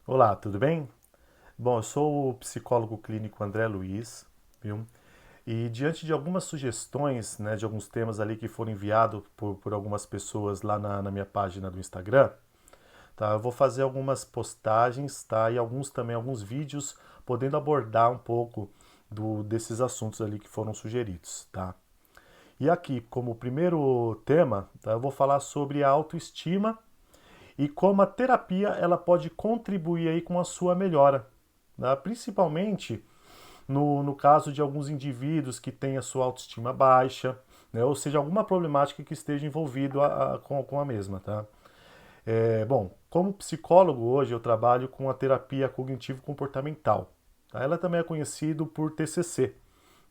Olá, tudo bem? Bom, eu sou o psicólogo clínico André Luiz, viu? E diante de algumas sugestões, né, de alguns temas ali que foram enviados por algumas pessoas lá na minha página do Instagram, tá? Eu vou fazer algumas postagens, tá? E alguns também, alguns vídeos, podendo abordar um pouco desses assuntos ali que foram sugeridos, tá? E aqui, como primeiro tema, tá, eu vou falar sobre a autoestima e como a terapia ela pode contribuir aí com a sua melhora, né? Principalmente no caso de alguns indivíduos que têm a sua autoestima baixa, né? Ou seja, alguma problemática que esteja envolvido com a mesma, tá? Bom, como psicólogo hoje eu trabalho com a terapia cognitivo-comportamental, tá? Ela também é conhecida por TCC,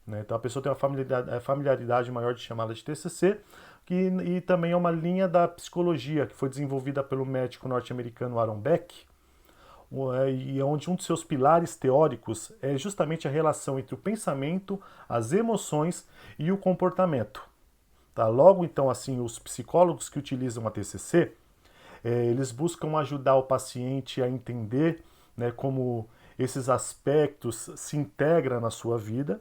né? Então a pessoa tem uma familiaridade maior de chamá-la de TCC, e também é uma linha da psicologia que foi desenvolvida pelo médico norte-americano Aaron Beck, e onde um dos seus pilares teóricos é justamente a relação entre o pensamento, as emoções e o comportamento. Tá? Logo, então, assim, os psicólogos que utilizam a TCC, eles buscam ajudar o paciente a entender, né, como esses aspectos se integram na sua vida.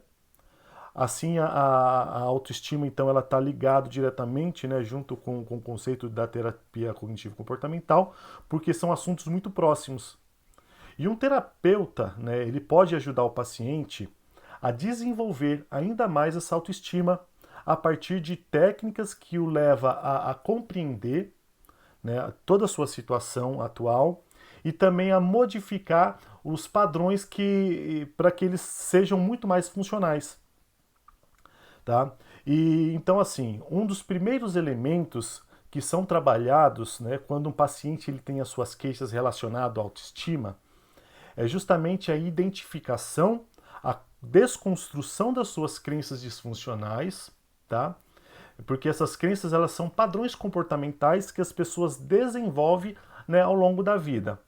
Assim, a autoestima, então, ela está ligada diretamente, né, junto com o conceito da terapia cognitivo-comportamental, porque são assuntos muito próximos. E um terapeuta, né, ele pode ajudar o paciente a desenvolver ainda mais essa autoestima a partir de técnicas que o leva a compreender, né, toda a sua situação atual e também a modificar os padrões que para que eles sejam muito mais funcionais, tá? E então assim, um dos primeiros elementos que são trabalhados, né, quando um paciente ele tem as suas queixas relacionadas à autoestima, é justamente a identificação, a desconstrução das suas crenças disfuncionais, tá? Porque essas crenças elas são padrões comportamentais que as pessoas desenvolvem, né, ao longo da vida,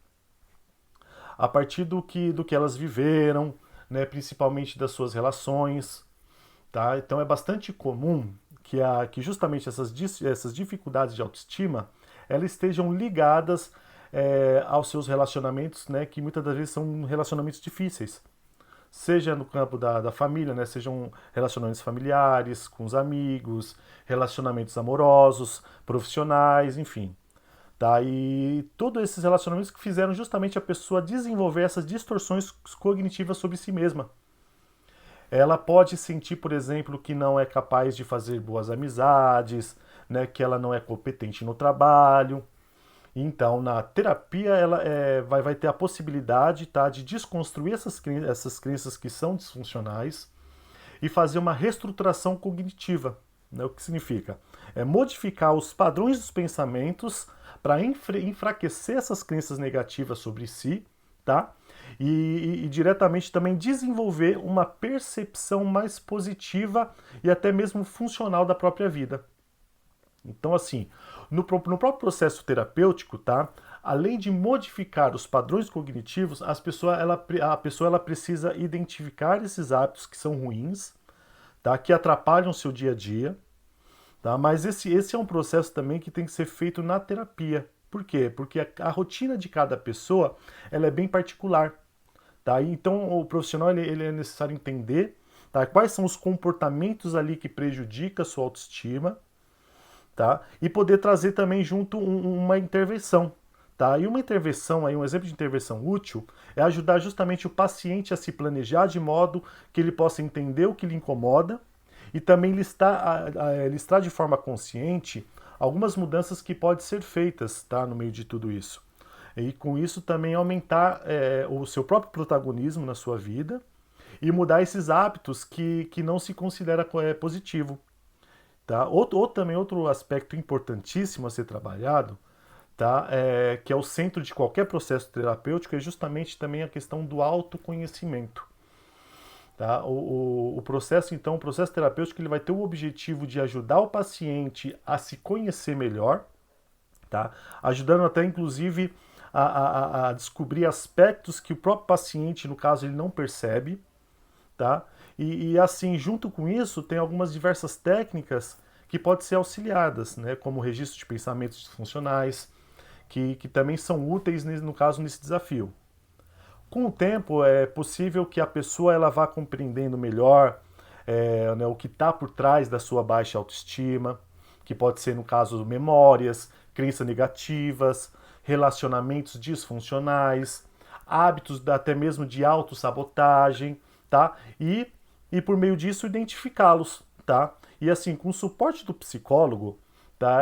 a partir do que elas viveram, né, principalmente das suas relações, tá? Então é bastante comum que justamente essas dificuldades de autoestima elas estejam ligadas aos seus relacionamentos, né, que muitas das vezes são relacionamentos difíceis. Seja no campo da família, né, sejam relacionamentos familiares, com os amigos, relacionamentos amorosos, profissionais, enfim. Tá? E todos esses relacionamentos que fizeram justamente a pessoa desenvolver essas distorções cognitivas sobre si mesma. Ela pode sentir, por exemplo, que não é capaz de fazer boas amizades, né, que ela não é competente no trabalho. Então, na terapia, ela vai ter a possibilidade, tá, de desconstruir essas crenças que são disfuncionais e fazer uma reestruturação cognitiva. Né? O que significa? É modificar os padrões dos pensamentos para enfraquecer essas crenças negativas sobre si, tá? E diretamente também desenvolver uma percepção mais positiva e até mesmo funcional da própria vida. Então, assim, no próprio processo terapêutico, tá? Além de modificar os padrões cognitivos, a pessoa ela precisa identificar esses hábitos que são ruins, tá? Que atrapalham o seu dia a dia, tá? Mas esse é um processo também que tem que ser feito na terapia. Por quê? Porque a rotina de cada pessoa ela é bem particular, tá? Então o profissional ele é necessário entender, tá? Quais são os comportamentos ali que prejudicam a sua autoestima, tá? E poder trazer também junto uma intervenção, tá? E uma intervenção aí, um exemplo de intervenção útil é ajudar justamente o paciente a se planejar de modo que ele possa entender o que lhe incomoda e também listar de forma consciente algumas mudanças que podem ser feitas, tá? No meio de tudo isso. E com isso também aumentar o seu próprio protagonismo na sua vida e mudar esses hábitos que não se considera positivo. Tá? Também outro aspecto importantíssimo a ser trabalhado, tá? Que é o centro de qualquer processo terapêutico, é justamente também a questão do autoconhecimento. Tá? O processo terapêutico ele vai ter o objetivo de ajudar o paciente a se conhecer melhor, tá? Ajudando até inclusive a descobrir aspectos que o próprio paciente, no caso, ele não percebe, tá? E assim, junto com isso, tem algumas diversas técnicas que podem ser auxiliadas, né? Como o registro de pensamentos disfuncionais, que também são úteis, no caso, nesse desafio. Com o tempo é possível que a pessoa ela vá compreendendo melhor né, o que está por trás da sua baixa autoestima, que pode ser, no caso, memórias, crenças negativas, relacionamentos disfuncionais, hábitos até mesmo de autossabotagem, tá? E por meio disso identificá-los, tá? E assim, com o suporte do psicólogo, tá?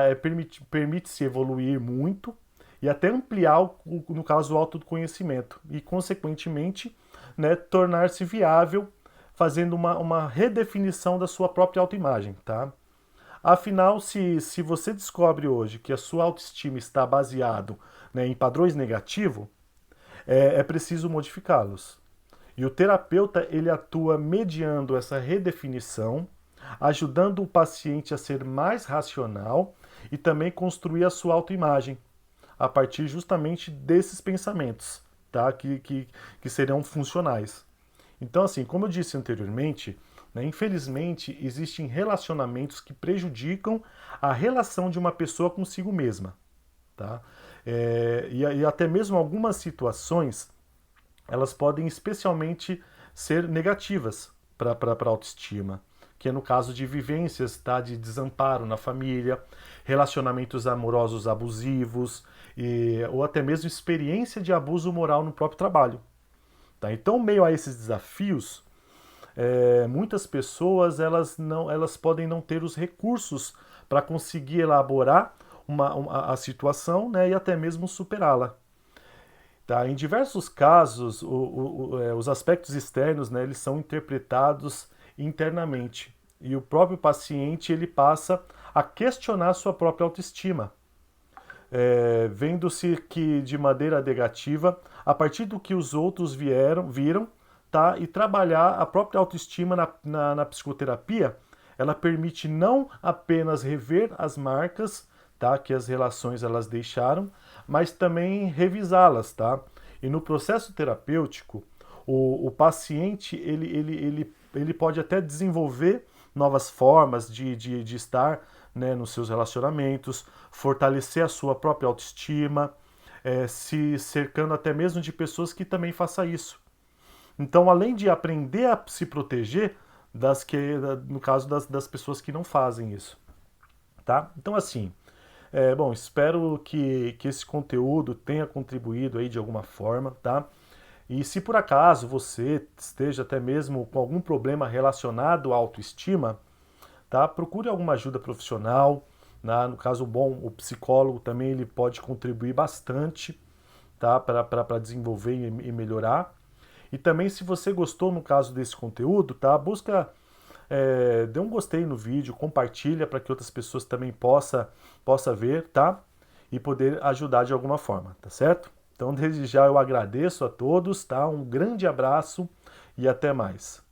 Permite-se evoluir muito e até ampliar, no caso, o autoconhecimento e, consequentemente, né, tornar-se viável, fazendo uma redefinição da sua própria autoimagem, tá? Afinal, se você descobre hoje que a sua autoestima está baseado, né, em padrões negativos, é preciso modificá-los. E o terapeuta ele atua mediando essa redefinição, ajudando o paciente a ser mais racional e também construir a sua autoimagem a partir justamente desses pensamentos, tá? Que serão funcionais. Então, assim, como eu disse anteriormente, né, infelizmente existem relacionamentos que prejudicam a relação de uma pessoa consigo mesma, tá? E até mesmo algumas situações elas podem especialmente ser negativas para a autoestima, que é no caso de vivências, tá, de desamparo na família, relacionamentos amorosos abusivos ou até mesmo experiência de abuso moral no próprio trabalho. Tá? Então, meio a esses desafios, muitas pessoas elas podem não ter os recursos para conseguir elaborar a situação, né, e até mesmo superá-la. Tá? Em diversos casos, os aspectos externos, né, eles são interpretados internamente e o próprio paciente ele passa a questionar sua própria autoestima, vendo-se que de maneira negativa a partir do que os outros viram, tá? E trabalhar a própria autoestima na psicoterapia, ela permite não apenas rever as marcas, tá? Que as relações elas deixaram, mas também revisá-las, tá? E no processo terapêutico, o paciente ele pode até desenvolver novas formas de estar, né, nos seus relacionamentos, fortalecer a sua própria autoestima, se cercando até mesmo de pessoas que também façam isso. Então, além de aprender a se proteger no caso das pessoas que não fazem isso, tá? Então, assim, bom, espero que esse conteúdo tenha contribuído aí de alguma forma, tá? E se por acaso você esteja até mesmo com algum problema relacionado à autoestima, tá? Procure alguma ajuda profissional, né? No caso, bom, o psicólogo também ele pode contribuir bastante, tá? Para desenvolver e melhorar. E também se você gostou no caso desse conteúdo, tá? Dê um gostei no vídeo, compartilha para que outras pessoas também possa ver, tá? E poder ajudar de alguma forma, tá certo? Então, desde já eu agradeço a todos, tá? Um grande abraço e até mais.